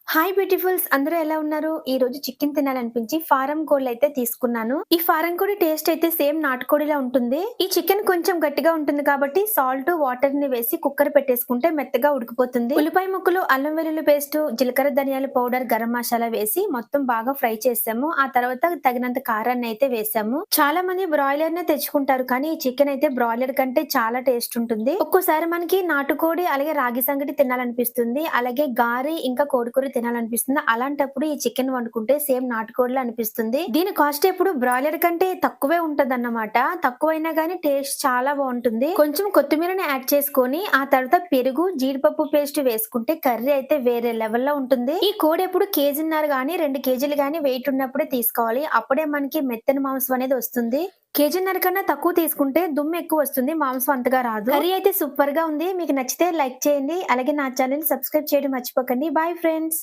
Hi beautifuls అందరూ ఎలా ఉన్నారు? ఈ రోజు చికెన్ తినాలనిపించి ఫారం కోళ్ళు అయితే తీసుకున్నాను. ఈ ఫారం కోడి టేస్ట్ అయితే సేమ్ నాటుకోడిలా ఉంటుంది. ఈ చికెన్ కొంచెం గట్టిగా ఉంటుంది కాబట్టి సాల్ట్, వాటర్ ని వేసి కుక్కర్ పెట్టేసుకుంటే మెత్తగా ఉడికిపోతుంది. ఉల్లిపాయ ముక్కలు, అల్లం వెల్లుల్లి పేస్ట్, జీలకర్ర ధనియాల పౌడర్, గరం మసాలా వేసి మొత్తం బాగా ఫ్రై చేసాము. ఆ తర్వాత తగినంత కారాన్ని అయితే వేసాము. చాలా మంది బ్రాయిలర్ నే తెచ్చుకుంటారు కానీ ఈ చికెన్ అయితే బ్రాయిలర్ కంటే చాలా టేస్ట్ ఉంటుంది. ఒక్కోసారి మనకి నాటుకోడి అలాగే రాగి సంగటి తినాలనిపిస్తుంది. అలాగే గారి ఇంకా కోడికూర తినాలనిపిస్తుంది. అలాంటప్పుడు ఈ చికెన్ వండుకుంటే సేమ్ నాటుకోడిలా అనిపిస్తుంది. దీని కాస్ట్ ఎప్పుడు బ్రాయిలర్ కంటే తక్కువే ఉంటదన్నమాట. తక్కువైనా గానీ టేస్ట్ చాలా బాగుంటుంది. కొంచెం కొత్తిమీరని యాడ్ చేసుకొని ఆ తర్వాత పెరుగు, జీడిపప్పు పేస్ట్ వేసుకుంటే కర్రీ అయితే వేరే లెవెల్లో ఉంటుంది. ఈ కోడి ఎప్పుడు కేజీన్నర గానీ 2 కేజీలు గానీ వెయిట్ ఉన్నప్పుడే తీసుకోవాలి. అప్పుడే మనకి మెత్తని మాంసం అనేది వస్తుంది. కేజీన్నర కన్నా తక్కువ తీసుకుంటే దుమ్ము ఎక్కువ వస్తుంది. మాంసం అంతగా రాదు. కర్రీ అయితే సూపర్ గా ఉంది. మీకు నచ్చితే లైక్ చేయండి. అలాగే నా ఛానల్ సబ్స్క్రైబ్ చేయడం మర్చిపోకండి. Bye friends.